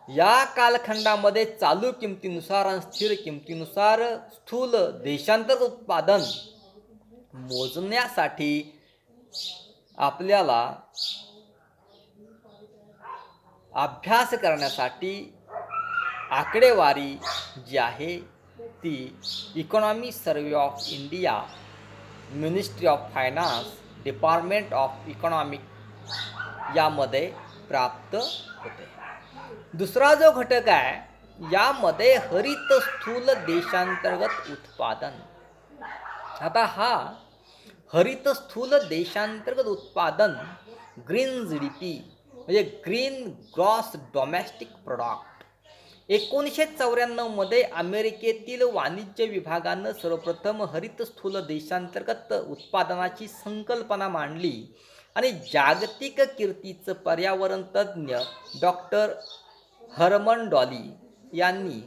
या कालखंडामध्ये चालू किमतीनुसार आणि स्थिर किमतीनुसार स्थूल देशांतर्गत उत्पादन मोजण्यासाठी आपल्याला अभ्यास करण्यासाठी आकडेवारी जी आहे ती economy survey of India, ministry of finance, department of economic यामध्ये प्राप्त होते. दुसरा जो घटक आहे यामध्ये हरित स्थूल देशांतर्गत उत्पादन. आता हा हरित स्थूल देशांतर्गत उत्पादन ग्रीन GDP म्हणजे ग्रीन ग्रॉस डोमेस्टिक प्रॉडक्ट 1994 मध्ये अमेरिकेतील वाणिज्य विभागानं सर्वप्रथम हरित स्थूल देशांतर्गत उत्पादनाची संकल्पना मांडली आणि जागतिक कीर्तीचं पर्यावरण तज्ज्ञ डॉक्टर हर्मन डॉली यांनी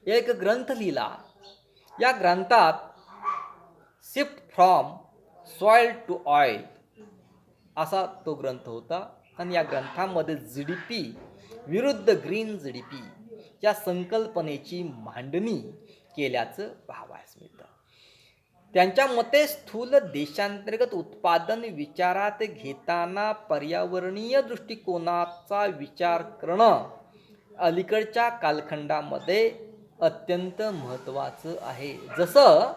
एक ग्रंथ लिहिला. या ग्रंथात shift from soil to oil असा तो ग्रंथ होता आणि या ग्रंथामध्ये GDP विरुद्ध ग्रीन GDP या संकल्पनेची मांडणी केल्याचं पाहावयास मिळतं. त्यांच्या मते स्थूल देशांतर्गत उत्पादन विचारात घेताना पर्यावरणीय दृष्टिकोनाचा विचार करणं अलीकडच्या कालखंडामध्ये अत्यंत महत्त्वाचं आहे. जसं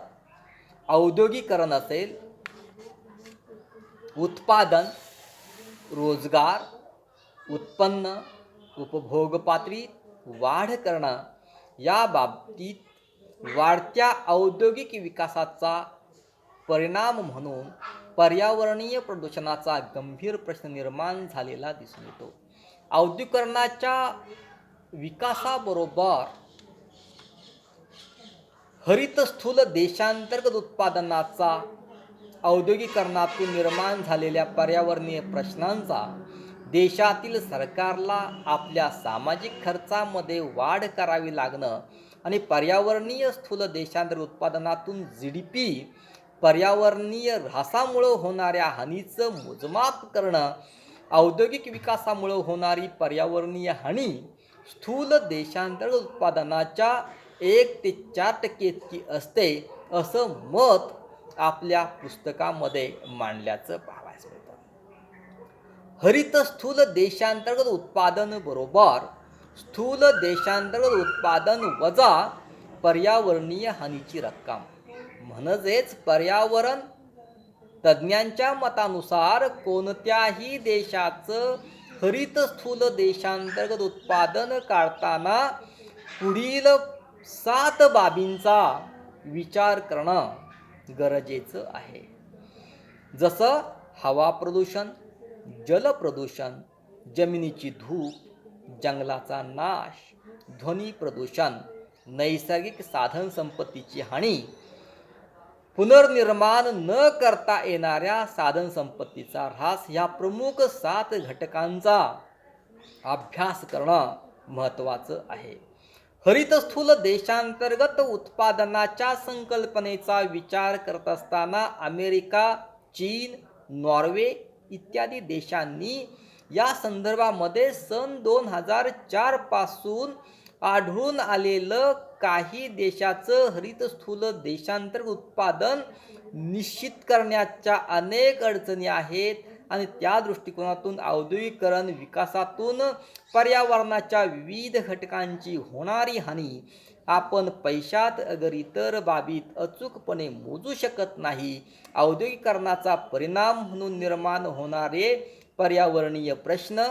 औद्योगिकरण असेल, उत्पादन, रोजगार, उत्पन्न, उपभोग पातळीत वाढ करणं या बाबतीत वाढत्या औद्योगिक विकासाचा परिणाम म्हणून पर्यावरणीय प्रदूषणाचा गंभीर प्रश्न निर्माण झालेला दिसून येतो. औद्योगिकरणाच्या विकासाबरोबर हरित स्थूल देशांतर्गत उत्पादनाचा औद्योगिकरणातून निर्माण झालेल्या पर्यावरणीय प्रश्नांचा देशातील सरकारला आपल्या सामाजिक खर्चामध्ये वाढ करावी लागणं आणि पर्यावरणीय स्थूल देशांतर्गत उत्पादनातून GDP पर्यावरणीय ऱ्हासामुळं होणाऱ्या हानीचं मोजमाप करणं, औद्योगिक विकासामुळं होणारी पर्यावरणीय हानी स्थूल देशांतर्गत उत्पादनाच्या 1 ते 4% इतकी असते, असं मत आपल्या पुस्तकामध्ये मांडल्याचं पाहायला मिळतं. हरित स्थूल देशांतर्गत उत्पादन बरोबर स्थूल देशांतर्गत उत्पादन वजा पर्यावरणीय हानीची रक्कम, म्हणजेच पर्यावरण तज्ज्ञांच्या मतानुसार कोणत्याही देशाचं हरित स्थूल देशांतर्गत उत्पादन काढताना पुढील 7 बाबींचा विचार करणं गरजेचं आहे. जसं हवा प्रदूषण, जल प्रदूषण, जमिनीची धूप, जंगलाचा नाश, ध्वनी प्रदूषण, नैसर्गिक साधन संपत्तीची हानी, पुनर्निर्माण न करता येणाऱ्या साधन संपत्तीचा ऱ्हास, या प्रमुख 7 घटकांचा अभ्यास करणं महत्त्वाचं आहे. हरित स्थूल देशांतर्गत उत्पादनाच्या संकल्पनेचा विचार करत असताना अमेरिका, चीन, नॉर्वे इत्यादी देशांनी या संदर्भामध्ये सन 2004 पासून आढळून आलेलं काही देशाचं हरित स्थूल देशांतर्गत उत्पादन निश्चित करण्याच्या अनेक अडचणी आहेत आणि त्या दृष्टिकोनातून औद्योगिकरण विकासातून पर्यावरणाच्या विविध घटकांची होणारी हानी आपण पैशात अगर इतर बाबीत अचूकपणे मोजू शकत नाही. औद्योगिकरणाचा परिणाम म्हणून निर्माण होणारे पर्यावरणीय प्रश्न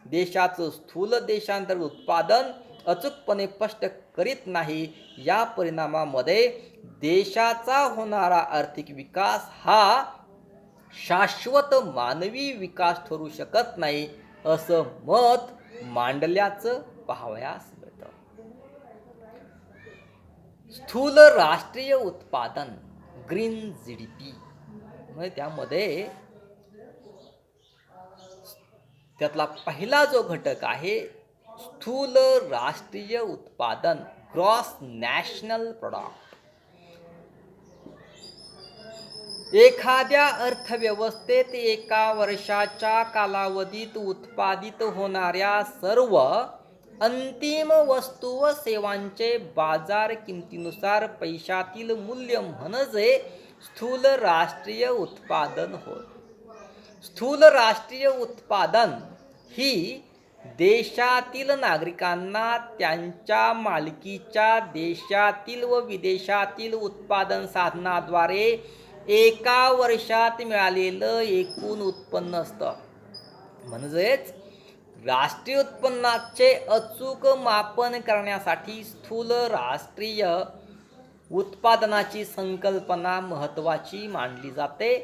देशाचं स्थूल देशांतर्गत उत्पादन अचूकपणे स्पष्ट करीत नाही. या परिणामामध्ये देशाचा होणारा आर्थिक विकास हा शाश्वत मानवी विकास ठरू शकत नाही, असं मत मांडल्याचं पाहावयास मिळतं. स्थूल राष्ट्रीय उत्पादन ग्रीन GDP, म्हणजे त्यामध्ये त्यातला पहिला जो घटक आहे स्थूल राष्ट्रीय उत्पादन, ग्रॉस नॅशनल प्रॉडक्ट. एखाद्या अर्थव्यवस्थेत एका वर्षाच्या कालावधीत उत्पादित होणाऱ्या सर्व अंतिम वस्तू व सेवांचे बाजार किमतीनुसार पैशातील मूल्य म्हणजे स्थूल राष्ट्रीय उत्पादन होय. स्थूल राष्ट्रीय उत्पादन ही देशातील नागरिकांना त्यांच्या मालकीच्या देशातील व विदेशातील उत्पादन साधनाद्वारे एका वर्षात मिळालेलं एकूण उत्पन्न असतं. म्हणजेच राष्ट्रीय उत्पन्नाचे अचूक मापन करण्यासाठी स्थूल राष्ट्रीय उत्पादनाची संकल्पना महत्त्वाची मानली जाते.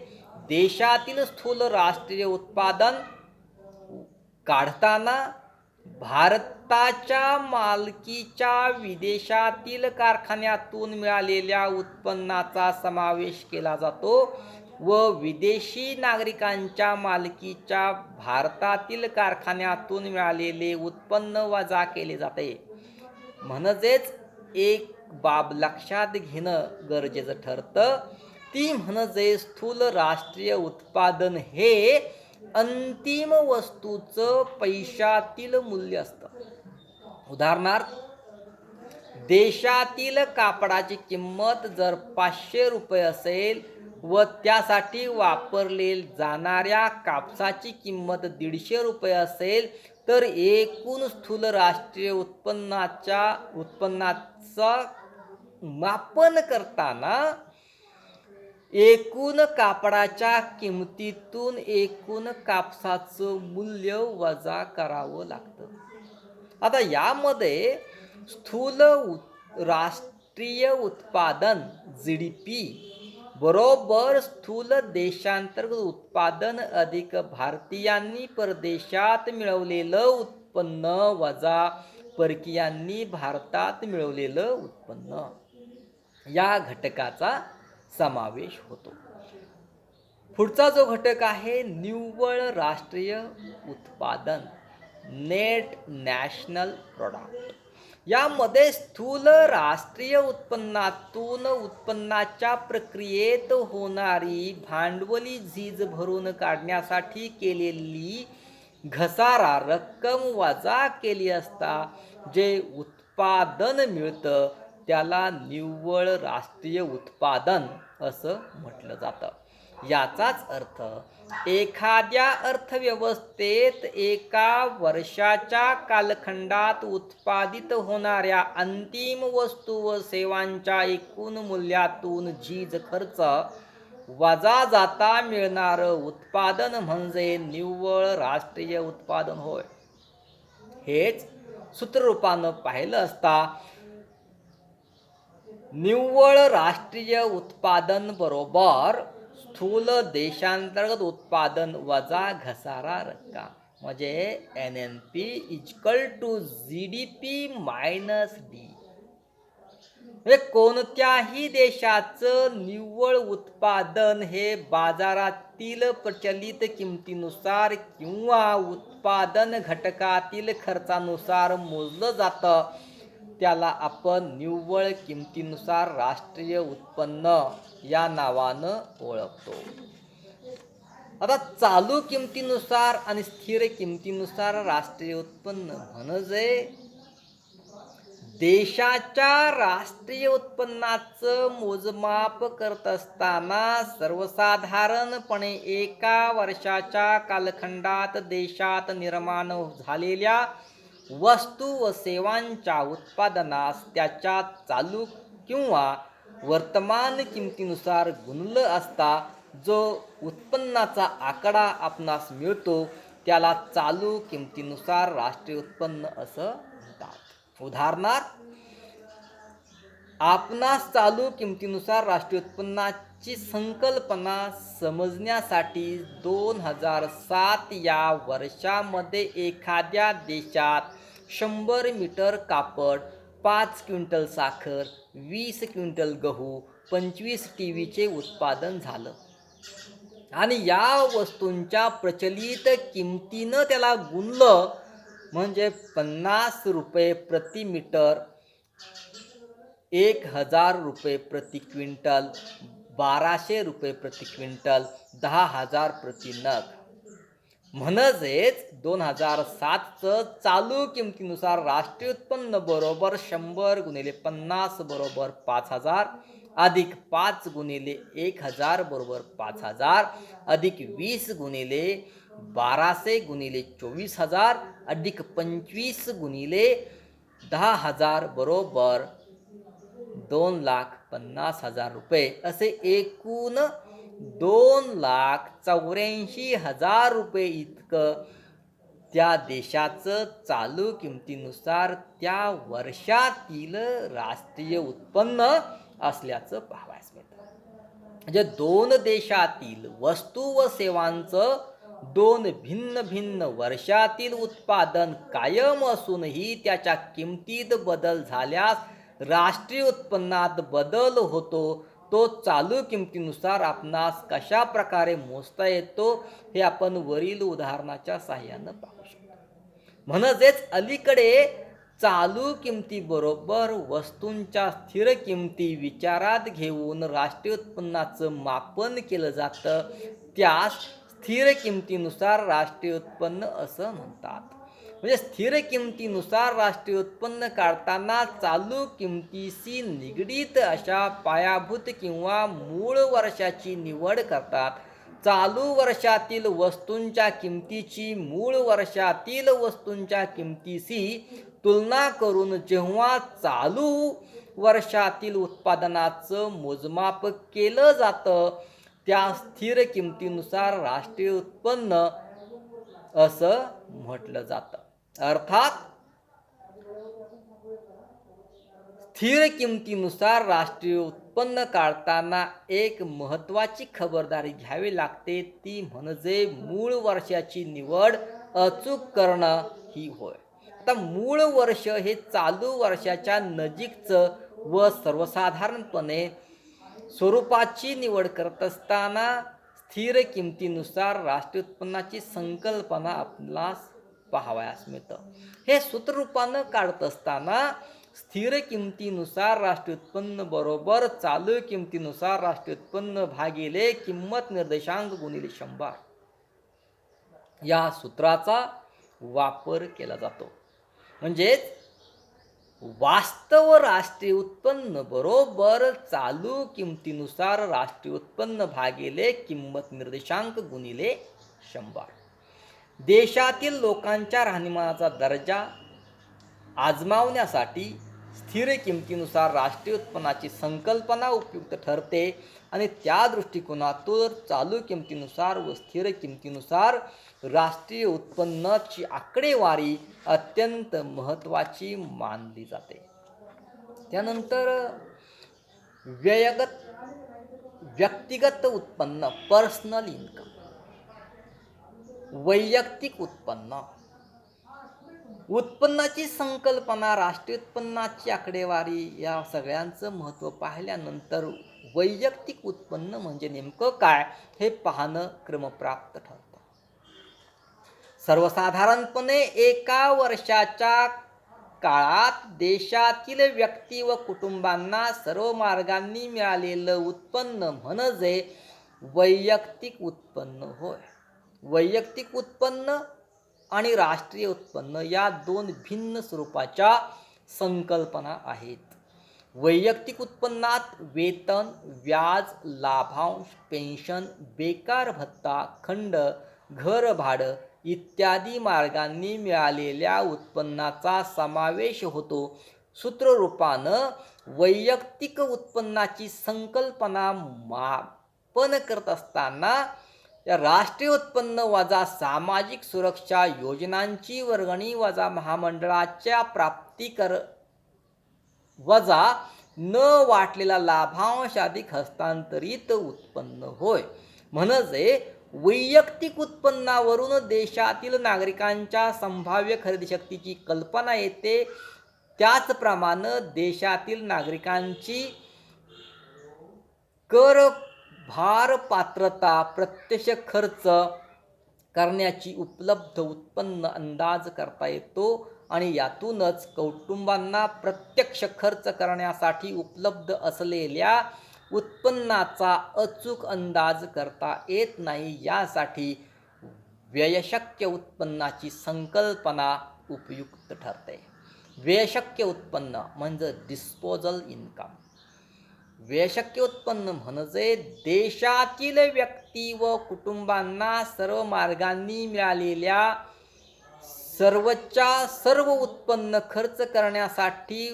देशातील स्थूल राष्ट्रीय उत्पादन काढताना भारताच्या मालकीच्या विदेशातील कारखान्यातून मिळालेल्या उत्पन्नाचा समावेश केला जातो व विदेशी नागरिकांच्या मालकीच्या भारतातील कारखान्यातून मिळालेले उत्पन्न वजा केले जाते. म्हणजेच एक बाब लक्षात घेणं गरजेचं ठरतं, ती म्हणजे स्थूल राष्ट्रीय उत्पादन हे अंतिम वस्तूचं पैशातील मूल्य असतं. उदाहरणार्थ, देशातील कापडाची किंमत जर 500 रुपये असेल व त्यासाठी वापरले जाणाऱ्या कापसाची किंमत 150 रुपये असेल तर एकूण स्थूल राष्ट्रीय उत्पन्नाचं मापन करताना एकूण कापडाच्या किमतीतून एकूण कापसाचं मूल्य वजा करावं लागतं. आता यामध्ये स्थूल राष्ट्रीय उत्पादन GDP बरोबर स्थूल देशांतर्गत उत्पादन अधिक भारतीयांनी परदेशात मिळवलेलं उत्पन्न वजा परकीयांनी भारतात मिळवलेलं उत्पन्न, या घटकाचा समावेश होतो. पुढचा जो घटक आहे निव्वळ राष्ट्रीय उत्पादन, नेट नॅशनल प्रॉडक्ट. यामध्ये स्थूल राष्ट्रीय उत्पन्नातून उत्पन्नाच्या प्रक्रियेत होणारी भांडवली झीज भरून काढण्यासाठी केलेली घसारा रक्कम वजा केली असता जे उत्पादन मिळतं त्याला निव्वळ राष्ट्रीय उत्पादन असं म्हटलं जातं. याचाच अर्थ एखाद्या अर्थव्यवस्थेत एका वर्षाच्या कालखंडात उत्पादित होणाऱ्या अंतिम वस्तू व सेवांच्या एकूण मूल्यातून झीज खर्च वजा जाता मिळणारं उत्पादन म्हणजे निव्वळ राष्ट्रीय उत्पादन होय. हेच सूत्ररूपानं पाहिलं असता निव्वळ राष्ट्रीय उत्पादन बरोबर स्थूल देशांतर्गत उत्पादन वजा घसारा रक्कम म्हणजे NNP equal to GDP minus D. म्हणजे कोणत्याही देशाचं निव्वळ उत्पादन हे बाजारातील प्रचलित किमतीनुसार किंवा उत्पादन घटकातील खर्चानुसार मोजलं जातं. त्याला आपण निव्वळ किमतीनुसार राष्ट्रीय उत्पन्न या नावानं ओळखतो. आता चालू किमतीनुसार आणि स्थिर किमतीनुसार राष्ट्रीय उत्पन्न म्हणजे देशाच्या राष्ट्रीय उत्पन्नाचं मोजमाप करत असताना सर्वसाधारणपणे एका वर्षाच्या कालखंडात देशात निर्माण झालेल्या वस्तू व सेवांच्या उत्पादनास त्याच्या चालू किंवा वर्तमान किमतीनुसार गुणलं असता जो उत्पन्नाचा आकडा आपणास मिळतो त्याला चालू किमतीनुसार राष्ट्रीय उत्पन्न असं म्हणतात. उदाहरणार्थ आपणास चालू किमतीनुसार राष्ट्रीय उत्पन्नाची संकल्पना समजण्यासाठी 2007 या वर्षामध्ये एखाद्या देशात 100 मीटर कापड, 5 क्विंटल साखर, 20 क्विंटल गहू, 25 टीव्हीचे उत्पादन झालं आणि या वस्तूंच्या प्रचलित किमतीनं त्याला गुणलं म्हणजे 50 रुपये प्रति मीटर, 1000 रुपये प्रति क्विंटल, 1200 रुपये प्रति क्विंटल, 10,000 प्रति नग. म्हणजेच 2007चं चालू किमतीनुसार राष्ट्रीय उत्पन्न बरोबर 100 गुणिले 50 बरोबर 5000 अधिक 5 गुणिले 1000 बरोबर 5000 अधिक 20 गुणिले 1200 गुणिले 24,000 अधिक 25 गुणिले 10,000 बरोबर 2,50,000 रुपये असे एकूण 2,84,000 रुपये इतकं त्या देशाचं चालू किमतीनुसार त्या वर्षातील राष्ट्रीय उत्पन्न असल्याचं पाहावयास मिळतं. म्हणजे दोन देशातील वस्तू व सेवांचं दोन भिन्न भिन्न वर्षातील उत्पादन कायम असूनही त्याच्या किमतीत बदल झाल्यास राष्ट्रीय उत्पन्नात बदल होतो. तो चालू किमतीनुसार आपणास कशा प्रकारे मोजता येतो हे आपण वरील उदाहरणाच्या साहाय्यानं पाहू शकतो. म्हणजेच अलीकडे चालू किमतीबरोबर वस्तूंच्या स्थिर किमती विचारात घेऊन राष्ट्रीय उत्पन्नाचं मापन केलं जातं. त्यास स्थिर किमतीनुसार राष्ट्रीय उत्पन्न असं म्हणतात. म्हणजे स्थिर किमतीनुसार राष्ट्रीय उत्पन्न काढताना चालू किमतीशी निगडीत अशा पायाभूत किंवा मूळ वर्षाची निवड करतात. चालू वर्षातील वस्तूंच्या किमतीची मूळ वर्षातील वस्तूंच्या किमतीशी तुलना करून जेव्हा चालू वर्षातील उत्पादनाचं मोजमाप केलं जातं त्या स्थिर किमतीनुसार राष्ट्रीय उत्पन्न असं म्हटलं जातं. अर्थात स्थिर किमतीनुसार राष्ट्रीय उत्पन्न काढताना एक महत्त्वाची खबरदारी घ्यावी लागते, ती म्हणजे मूळ वर्षाची निवड अचूक करणं ही होय. आता मूळ वर्ष हे चालू वर्षाच्या नजीकचं व सर्वसाधारणपणे स्वरूपाची निवड करत असताना स्थिर किमतीनुसार राष्ट्रीय उत्पन्नाची संकल्पना आपणास पाहावयास मिळतं. हे सूत्ररूपानं काढत असताना स्थिर किमतीनुसार राष्ट्रीय उत्पन्न बरोबर चालू किमतीनुसार राष्ट्रीय उत्पन्न भागिले किंमत निर्देशांक गुणिले 100 या सूत्राचा वापर केला जातो. म्हणजेच वास्तव राष्ट्रीय उत्पन्न बरोबर चालू किमतीनुसार राष्ट्रीय उत्पन्न भागिले किंमत निर्देशांक गुणिले 100. देशातील लोकांच्या राहणीमानाचा दर्जा आजमावण्यासाठी स्थिर किमतीनुसार राष्ट्रीय उत्पन्नाची संकल्पना उपयुक्त ठरते आणि त्या दृष्टिकोनातून चालू किमतीनुसार व स्थिर किमतीनुसार राष्ट्रीय उत्पन्नाची आकडेवारी अत्यंत महत्त्वाची मानली जाते. त्यानंतर व्यक्तिगत उत्पन्न पर्सनल इन्कम, वैयक्तिक उत्पन्न, उत्पन्नाची संकल्पना, राष्ट्रीय उत्पन्नाची आकडेवारी या सगळ्यांचं महत्त्व पाहिल्यानंतर वैयक्तिक उत्पन्न म्हणजे नेमकं काय हे पाहणं क्रमप्राप्त ठरतं. सर्वसाधारणपणे एका वर्षाच्या काळात देशातील व्यक्ती व कुटुंबांना सर्व मार्गांनी मिळालेलं उत्पन्न म्हणजे वैयक्तिक उत्पन्न होय. वैयक्तिक उत्पन्न आणि राष्ट्रीय उत्पन्न या दोन भिन्न स्वरूपाच्या संकल्पना आहेत. वैयक्तिक उत्पन्नात वेतन, व्याज, लाभांश, पेन्शन, बेकार भत्ता, खंड, घर भाडं इत्यादी मार्गांनी मिळालेल्या उत्पन्नाचा समावेश होतो. सूत्ररूपानं वैयक्तिक उत्पन्नाची संकल्पना मापन करत असताना राष्ट्रीय उत्पन्न वजा सामाजिक सुरक्षा योजनांची वर्गणी वजा महामंडळाच्या प्राप्ती कर वजा न वाटलेला लाभांश अधिक हस्तांतरित उत्पन्न होय. म्हणजे वैयक्तिक उत्पन्नावरून देशातील नागरिकांच्या संभाव्य खरेदी शक्तीची कल्पना येते. त्याचप्रमाणे देशातील नागरिकांची कर भार पात्रता, प्रत्यक्ष खर्च करण्याची उपलब्ध उत्पन्न अंदाज करता येतो आणि यातूनच कुटुंबांना प्रत्यक्ष खर्च करण्यासाठी उपलब्ध असलेल्या उत्पन्नाचा अचूक अंदाज करता येत नाही. यासाठी व्ययशक्य उत्पन्नाची संकल्पना उपयुक्त ठरते. व्ययशक्य उत्पन्न म्हणजे डिस्पोजल इन्कम. व्ययशक्य उत्पन्न म्हणजे देशातील व्यक्ती व कुटुंबांना सर्व मार्गांनी मिळालेल्या सर्वच्या सर्व उत्पन्न खर्च करण्यासाठी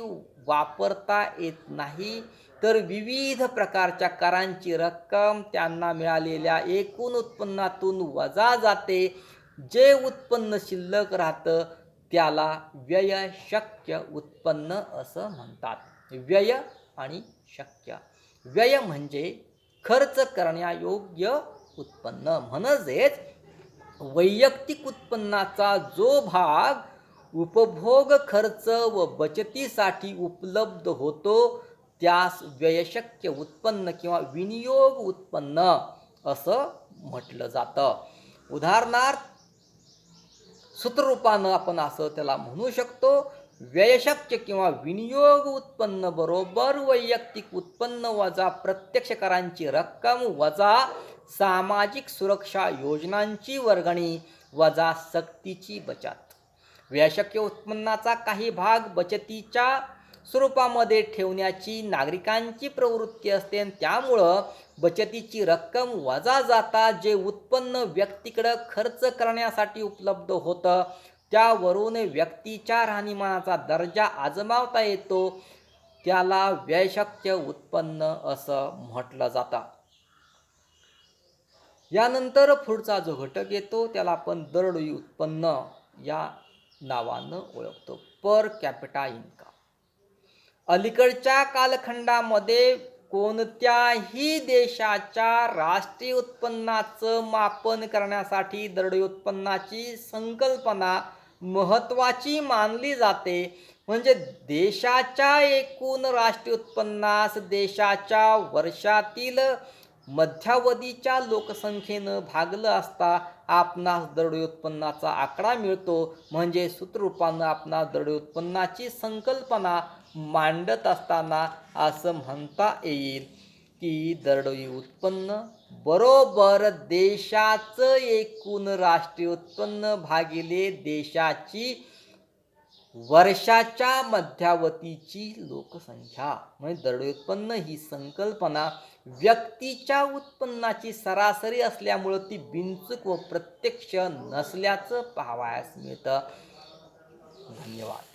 वापरता येत नाही, तर विविध प्रकारच्या करांची रक्कम त्यांना मिळालेल्या एकूण उत्पन्नातून वजा जाते. जे उत्पन्न शिल्लक राहतं त्याला व्ययशक्य उत्पन्न असं म्हणतात. व्यय आणि शक्य. व्यय म्हणजे खर्च करण्यायोग्य उत्पन्न. म्हणजेच वैयक्तिक उत्पन्नाचा जो भाग उपभोग खर्च व बचतीसाठी उपलब्ध होतो त्यास व्ययशक्य उत्पन्न किंवा विनियोग उत्पन्न असं म्हटलं जातं. उदाहरणार्थ सूत्ररूपानं आपण असं त्याला म्हणू शकतो. व्ययशक्य किंवा विनियोग उत्पन्न बरोबर वैयक्तिक उत्पन्न वजा प्रत्यक्ष करांची रक्कम वजा सामाजिक सुरक्षा योजनांची वर्गणी वजा सक्तीची बचत. व्ययशक्य उत्पन्नाचा काही भाग बचतीच्या स्वरूपामध्ये ठेवण्याची नागरिकांची प्रवृत्ती असते आणि त्यामुळं बचतीची रक्कम वजा जाता जे उत्पन्न व्यक्तीकडं खर्च करण्यासाठी उपलब्ध होतं त्यावरून व्यक्तीच्या राहणीमानाचा दर्जा आजमावता येतो. त्याला व्ययशक्य उत्पन्न असं म्हटलं जातं. यानंतर पुढचा जो घटक येतो त्याला आपण दरडोई उत्पन्न या नावानं ओळखतो. Per capita income. अलीकडच्या कालखंडामध्ये कोणत्याही देशाच्या राष्ट्रीय उत्पन्नाचं मापन करण्यासाठी दरडोई उत्पन्नाची संकल्पना महत्त्वाची मानली जाते. म्हणजे देशाच्या एकूण राष्ट्रीय उत्पन्नास देशाच्या वर्षातील मध्यावधीच्या लोकसंख्येनं भागलं असता आपणास दरडोई उत्पन्नाचा आकडा मिळतो. म्हणजे सूत्ररूपानं आपणास दरडोई उत्पन्नाची संकल्पना मांडत असताना असं म्हणता येईल की दरडोई उत्पन्न बरोबर देशाचं एकूण राष्ट्रीय उत्पन्न भागिले देशाची वर्षाच्या मध्यावधीची लोकसंख्या. म्हणजे दरडोई उत्पन्न ही संकल्पना व्यक्तीच्या उत्पन्नाची सरासरी असल्यामुळं ती बिनचूक व प्रत्यक्ष नसल्याचं पाहावयास मिळतं. धन्यवाद.